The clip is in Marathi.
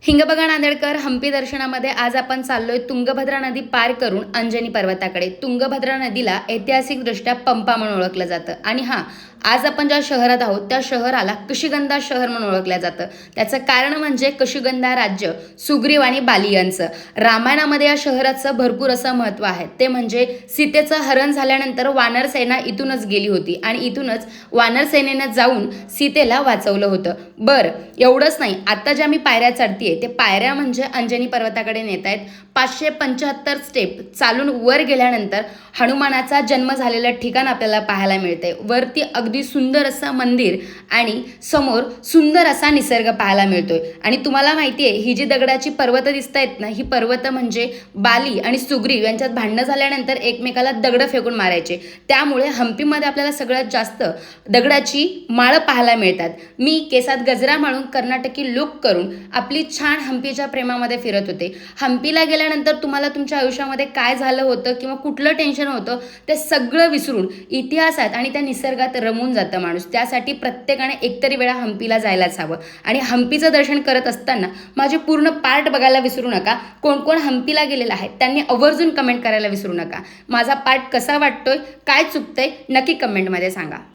हिंगबगा नांदेडकर हम्पी दर्शनामध्ये आज आपण चाललोय तुंगभद्रा नदी पार करून अंजनी पर्वताकडे। तुंगभद्रा नदीला ऐतिहासिकदृष्ट्या पंपा म्हणून ओळखलं जातं आणि आज आपण ज्या शहरात आहोत त्या शहराला कशीगंधा शहर म्हणून ओळखलं जातं। त्याचं कारण म्हणजे कशीगंधा राज्य सुग्रीव आणि बाली यांचं। रामायणामध्ये या शहराचं भरपूर असं महत्त्व आहे। ते म्हणजे सीतेचं हरण झाल्यानंतर वानर सेना इथूनच गेली होती आणि इथूनच वानर सेनेनं जाऊन सीतेला वाचवलं होतं। बरं, एवढंच नाही, आता ज्या मी पायऱ्या चढतीये ते पायऱ्या म्हणजे अंजनी पर्वताकडे नेत आहेत। 575 स्टेप चालून वर गेल्यानंतर हनुमानाचा जन्म झालेलं ठिकाण आपल्याला पाहायला मिळते। वरती अगदी सुंदर असं मंदिर आणि समोर सुंदर असा निसर्ग पाहायला मिळतोय। आणि तुम्हाला माहिती आहे, ही जी दगडाची पर्वत दिसत आहेत ना, ही पर्वत म्हणजे बाली आणि सुग्रीव यांच्यात भांडणं झाल्यानंतर एकमेकाला दगड फेकून मारायचे। त्यामुळे हम्पीमध्ये आपल्याला सगळ्यात जास्त दगडाची माळ पाहायला मिळतात। मी केसात गजरा माळून कर्नाटकी लुक करून आपली छान हम्पीच्या प्रेमामध्ये फिरत होते। हम्पीला गेल्यानंतर तुम्हाला तुमच्या आयुष्यामध्ये काय झालं होतं किंवा कुठलं टेन्शन होतं ते सगळं विसरून इतिहासात आणि त्या निसर्गात रमून जातं माणूस। त्यासाठी प्रत्येकाने एकतरी वेळा हम्पीला जायलाच हवं। आणि हम्पीचं दर्शन करत असताना माझे पूर्ण पार्ट बघायला विसरू नका। कोण कोण हम्पीला गेलेला आहे त्यांनी आवर्जून कमेंट करायला विसरू नका। माझा पार्ट कसा वाटतोय, काय चुकतंय, नक्की कमेंटमध्ये सांगा।